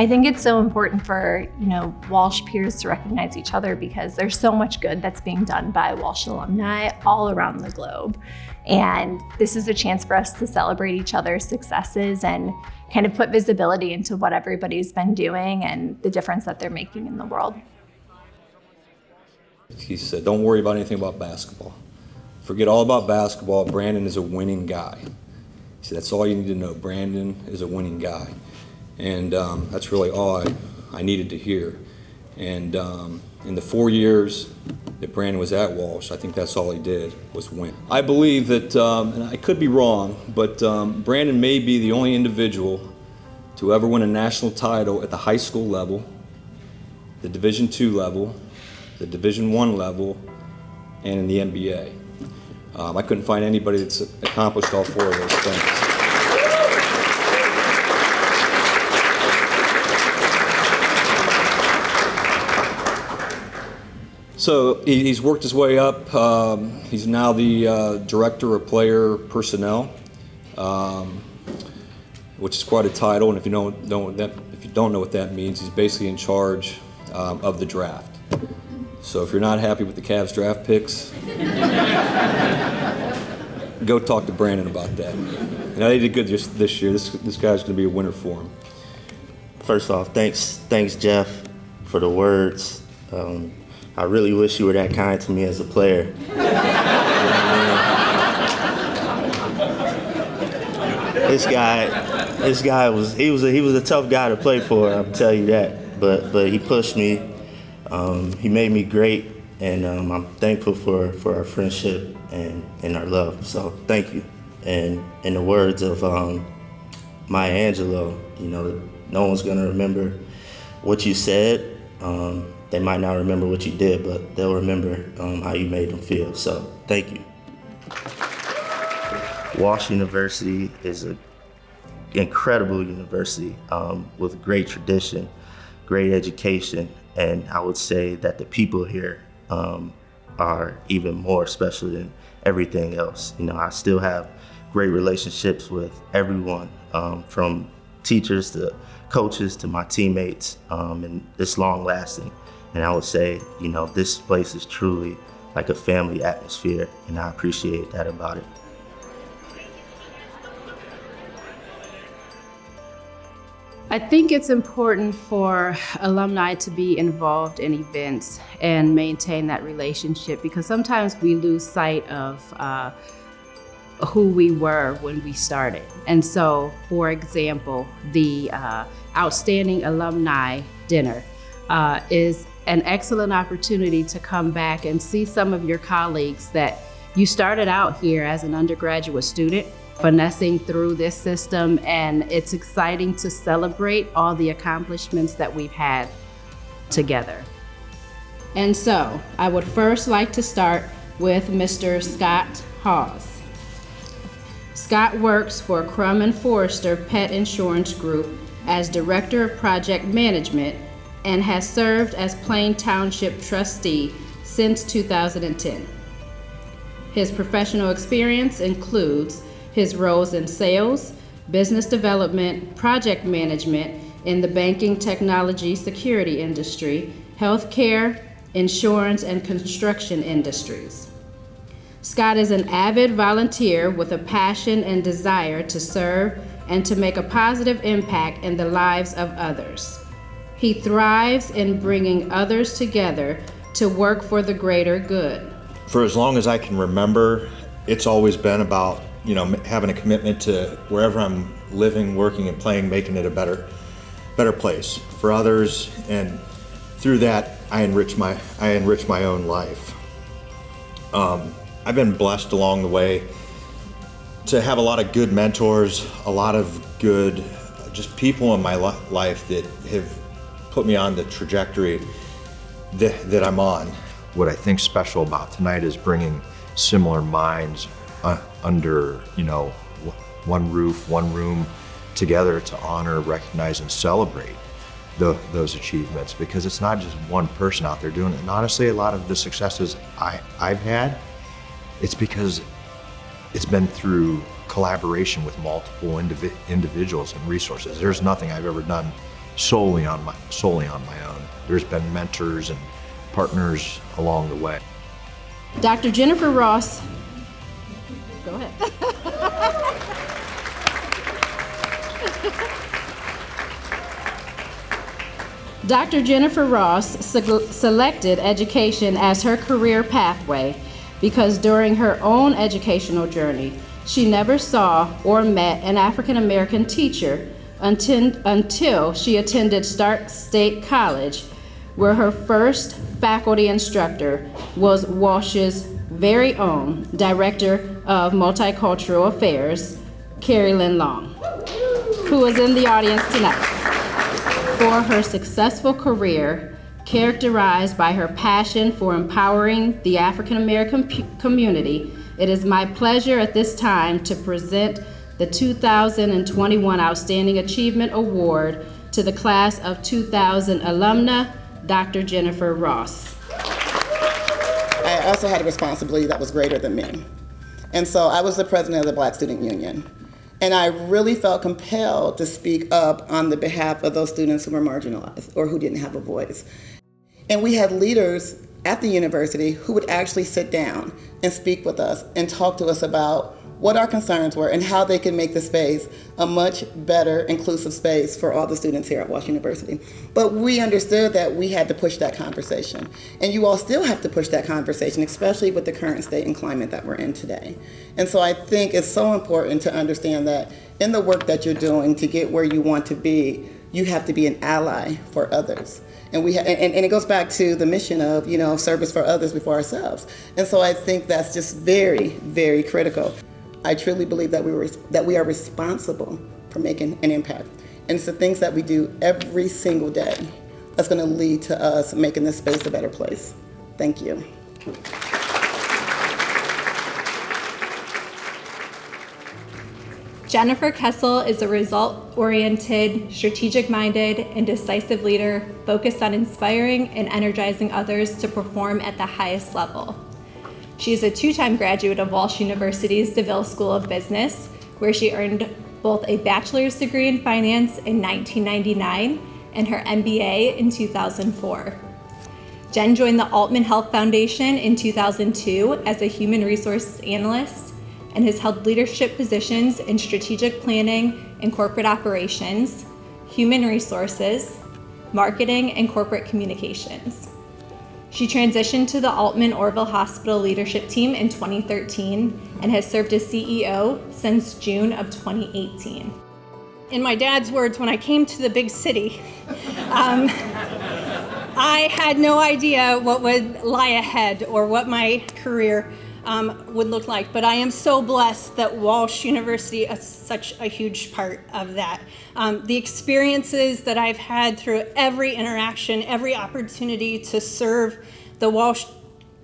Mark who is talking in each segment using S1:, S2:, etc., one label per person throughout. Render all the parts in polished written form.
S1: I think it's so important for, Walsh peers to recognize each other because there's so much good that's being done by Walsh alumni all around the globe. And this is a chance for us to celebrate each other's successes and kind of put visibility into what everybody's been doing and the difference that they're making in the world.
S2: He said, don't worry about anything about basketball. Forget all about basketball. Brandon is a winning guy. He said, that's all you need to know. Brandon is a winning guy. And that's really all I needed to hear. And in the 4 years that Brandon was at Walsh, I think that's all he did was win. I believe that, and I could be wrong, but Brandon may be the only individual to ever win a national title at the high school level, the Division II level, the Division I level, and in the NBA. I couldn't find anybody that's accomplished all four of those things. So he's worked his way up. He's now the director of player personnel, which is quite a title. And if you don't know what that means, he's basically in charge of the draft. So if you're not happy with the Cavs draft picks, go talk to Brandon about that. And they did good this year. This guy's going to be a winner for him.
S3: First off, thanks Jeff for the words. I really wish you were that kind to me as a player. This guy was a tough guy to play for, I'll tell you that. But he pushed me. He made me great, and I'm thankful for our friendship and our love. So thank you. And in the words of Maya Angelou, no one's gonna remember what you said. They might not remember what you did, but they'll remember how you made them feel. So thank you. Walsh University is an incredible university with great tradition, great education, and I would say that the people here are even more special than everything else. I still have great relationships with everyone, from teachers to coaches to my teammates, and it's long lasting. And I would say, this place is truly like a family atmosphere, and I appreciate that about it.
S4: I think it's important for alumni to be involved in events and maintain that relationship, because sometimes we lose sight of who we were when we started. And so, for example, the Outstanding Alumni Dinner is an excellent opportunity to come back and see some of your colleagues that you started out here as an undergraduate student, finessing through this system, and it's exciting to celebrate all the accomplishments that we've had together. And so, I would first like to start with Mr. Scott Haws. Scott works for Crum & Forrester Pet Insurance Group as Director of Project Management and has served as Plain Township Trustee since 2010. His professional experience includes his roles in sales, business development, project management in the banking, technology, security industry, healthcare, insurance, and construction industries. Scott is an avid volunteer with a passion and desire to serve and to make a positive impact in the lives of others. He thrives in bringing others together to work for the greater good.
S5: For as long as I can remember, it's always been about, having a commitment to wherever I'm living, working, and playing, making it a better place for others, and through that, I enrich my own life. I've been blessed along the way to have a lot of good mentors, a lot of good just people in my life that have put me on the trajectory that I'm on.
S6: What I think special about tonight is bringing similar minds under, one roof, one room together to honor, recognize, and celebrate those achievements, because it's not just one person out there doing it. And honestly, a lot of the successes I've had, it's because it's been through collaboration with multiple individuals and resources. There's nothing I've ever done solely on my own. There's been mentors and partners along the way.
S4: Dr. Jennifer Ross, go ahead. Dr. Jennifer Ross selected education as her career pathway because during her own educational journey, she never saw or met an African American teacher until she attended Stark State College, where her first faculty instructor was Walsh's very own Director of Multicultural Affairs, Carrie Lynn Long, who is in the audience tonight. For her successful career, characterized by her passion for empowering the African American community, it is my pleasure at this time to present the 2021 Outstanding Achievement Award to the class of 2000 alumna, Dr. Jennifer Ross.
S7: I also had a responsibility that was greater than me. And so I was the president of the Black Student Union. And I really felt compelled to speak up on the behalf of those students who were marginalized or who didn't have a voice. And we had leaders at the university who would actually sit down and speak with us and talk to us about what our concerns were and how they could make the space a much better inclusive space for all the students here at Walsh University. But we understood that we had to push that conversation. And you all still have to push that conversation, especially with the current state and climate that we're in today. And so I think it's so important to understand that in the work that you're doing to get where you want to be, you have to be an ally for others. And and it goes back to the mission of, service for others before ourselves. And so I think that's just very, very critical. I truly believe that we are responsible for making an impact. And it's the things that we do every single day that's going to lead to us making this space a better place. Thank you.
S1: Jennifer Kessel is a result-oriented, strategic-minded, and decisive leader focused on inspiring and energizing others to perform at the highest level. She is a two-time graduate of Walsh University's DeVille School of Business, where she earned both a bachelor's degree in finance in 1999 and her MBA in 2004. Jen joined the Altman Health Foundation in 2002 as a human resources analyst and has held leadership positions in strategic planning and corporate operations, human resources, marketing, and corporate communications. She transitioned to the Altman Orville Hospital leadership team in 2013 and has served as CEO since June of 2018.
S8: In my dad's words, when I came to the big city, I had no idea what would lie ahead or what my career would look like, but I am so blessed that Walsh University is such a huge part of that. The experiences that I've had through every interaction, every opportunity to serve the Walsh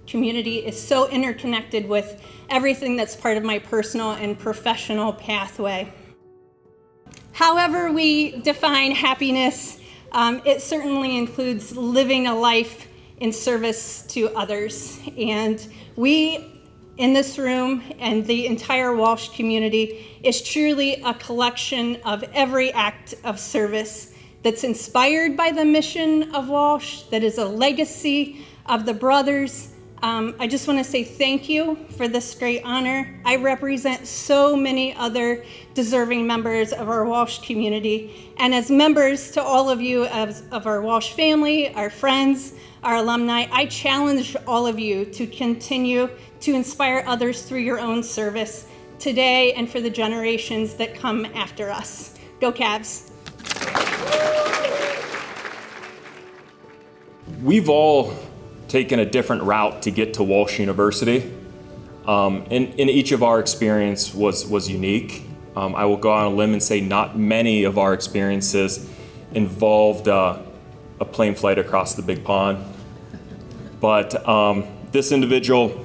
S8: community is so interconnected with everything that's part of my personal and professional pathway. However we define happiness, it certainly includes living a life in service to others. And we in this room and the entire Walsh community is truly a collection of every act of service that's inspired by the mission of Walsh, that is a legacy of the brothers. I just want to say thank you for this great honor. I represent so many other deserving members of our Walsh community. And as members to all of you of our Walsh family, our friends, our alumni, I challenge all of you to continue to inspire others through your own service today and for the generations that come after us. Go Cavs.
S9: We've all taken a different route to get to Walsh University. And each of our experience was unique. I will go on a limb and say not many of our experiences involved a plane flight across the big pond. But this individual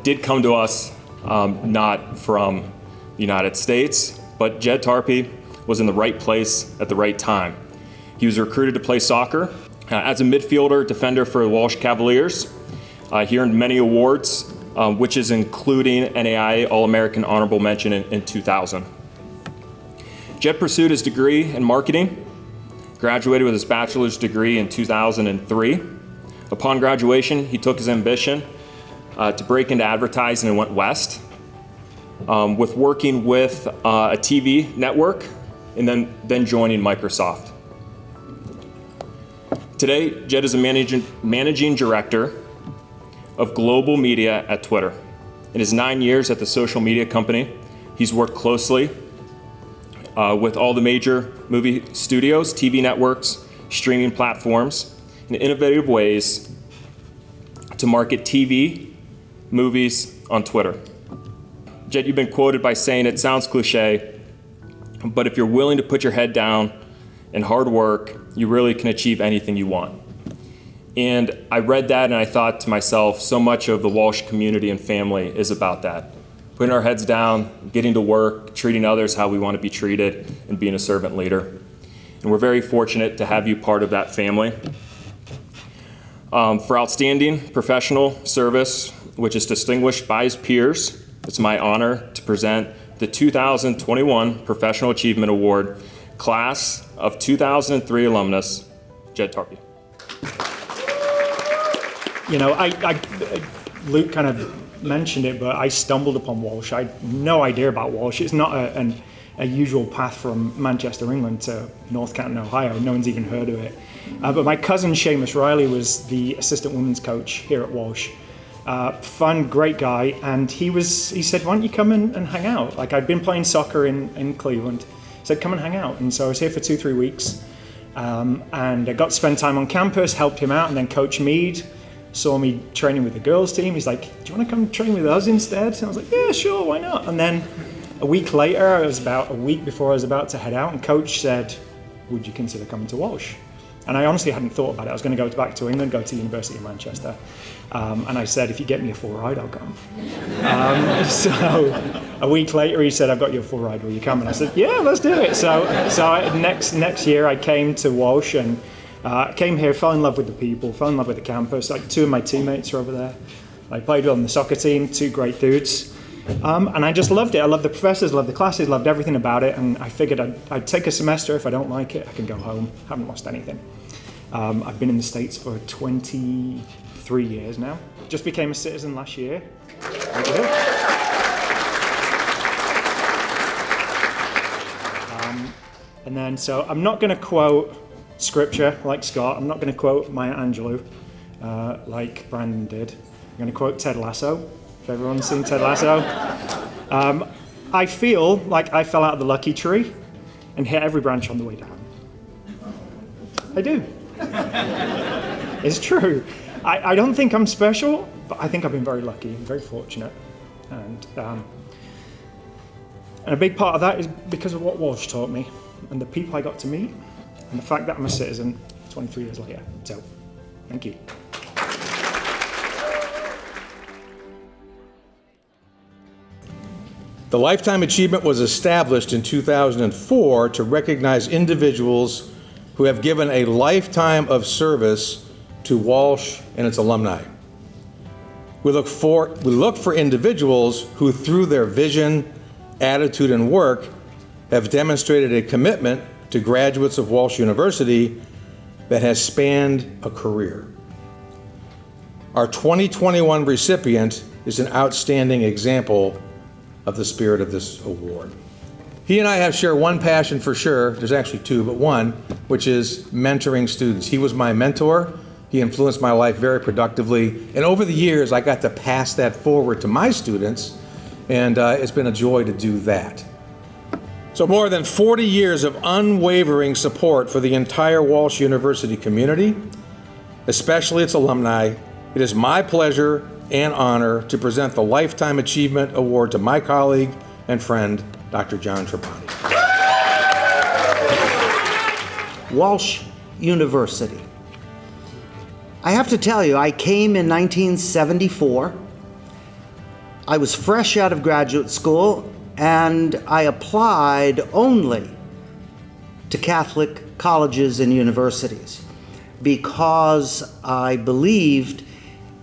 S9: did come to us not from the United States, but Jed Tarpe was in the right place at the right time. He was recruited to play soccer as a midfielder, defender for the Walsh Cavaliers. He earned many awards, which is including NAIA All-American Honorable Mention in 2000. Jed pursued his degree in marketing graduated with his bachelor's degree in 2003. Upon graduation, he took his ambition to break into advertising and went west, with working with a TV network and then joining Microsoft. Today, Jed is a managing director of global media at Twitter. In his 9 years at the social media company, he's worked closely with all the major movie studios, TV networks, streaming platforms, in innovative ways to market TV, movies on Twitter. Jed, you've been quoted by saying, "It sounds cliche, but if you're willing to put your head down and hard work, you really can achieve anything you want." And I read that and I thought to myself, so much of the Walsh community and family is about that. Putting our heads down, getting to work, treating others how we want to be treated, and being a servant leader. And we're very fortunate to have you part of that family. For outstanding professional service, which is distinguished by his peers, it's my honor to present the 2021 Professional Achievement Award, Class of 2003 alumnus, Jed Tarpey.
S10: You know, Luke kind of mentioned it, but I stumbled upon Walsh. I had no idea about Walsh. It's not a usual path from Manchester, England to North Canton, Ohio. No one's even heard of it. But my cousin Seamus Riley was the assistant women's coach here at Walsh. Fun, great guy, and he said, "Why don't you come and hang out?" Like, I'd been playing soccer in Cleveland. He said, "Come and hang out." And so I was here for 2-3 weeks, and I got to spend time on campus, helped him out, and then Coach Mead saw me training with the girls team. He's like, "Do you want to come train with us instead?" And I was like, "Yeah, sure, why not?" And then a week later, it was about a week before I was about to head out, and Coach said, "Would you consider coming to Walsh?" And I honestly hadn't thought about it. I was going to go back to England, go to the University of Manchester. And I said, "If you get me a full ride, I'll come." So a week later, he said, "I've got you a full ride, will you come?" And I said, "Yeah, let's do it." So next year, I came to Walsh and came here, fell in love with the people, fell in love with the campus. Like, 2 of my teammates are over there. I played on the soccer team, 2 great dudes. And I just loved it. I loved the professors, loved the classes, loved everything about it. And I figured I'd take a semester. If I don't like it, I can go home. Haven't lost anything. I've been in the States for 23 years now. Just became a citizen last year. And then, so I'm not going to quote scripture like Scott. I'm not going to quote Maya Angelou like Brandon did. I'm going to quote Ted Lasso. If everyone's seen Ted Lasso. I feel like I fell out of the lucky tree and hit every branch on the way down. I do. It's true. I don't think I'm special, but I think I've been very lucky and very fortunate. And a big part of that is because of what Walsh taught me and the people I got to meet and the fact that I'm a citizen 23 years later. So, thank you.
S11: The Lifetime Achievement was established in 2004 to recognize individuals who have given a lifetime of service to Walsh and its alumni. We look for individuals who, through their vision, attitude, and work, have demonstrated a commitment to graduates of Walsh University that has spanned a career. Our 2021 recipient is an outstanding example of the spirit of this award. He and I have shared one passion for sure, there's actually 2, but one, which is mentoring students. He was my mentor. He influenced my life very productively. And over the years, I got to pass that forward to my students, and it's been a joy to do that. So more than 40 years of unwavering support for the entire Walsh University community, especially its alumni. It is my pleasure and honor to present the Lifetime Achievement Award to my colleague and friend, Dr. John Trabani.
S12: Walsh University. I have to tell you, I came in 1974. I was fresh out of graduate school, and I applied only to Catholic colleges and universities because I believed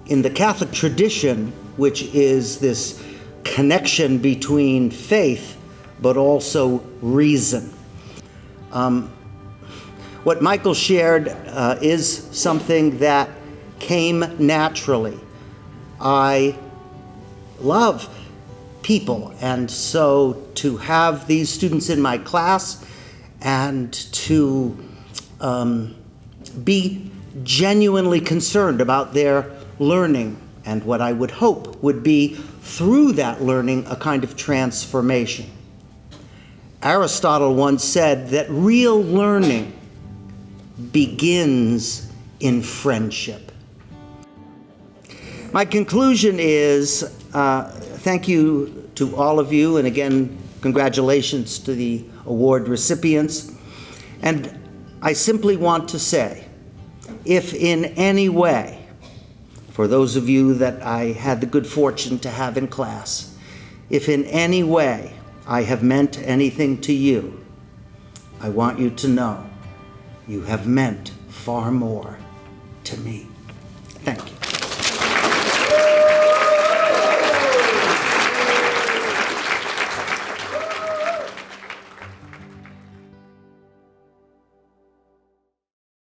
S12: in the Catholic tradition, which is this connection between faith but also reason. What Michael shared is something that came naturally. I love people, and so to have these students in my class and to be genuinely concerned about their learning and what I would hope would be, through that learning, a kind of transformation. Aristotle once said that real learning begins in friendship. My conclusion is thank you to all of you, and again, congratulations to the award recipients. And I simply want to say, if in any way, for those of you that I had the good fortune to have in class, if in any way I have meant anything to you, I want you to know you have meant far more to me. Thank you.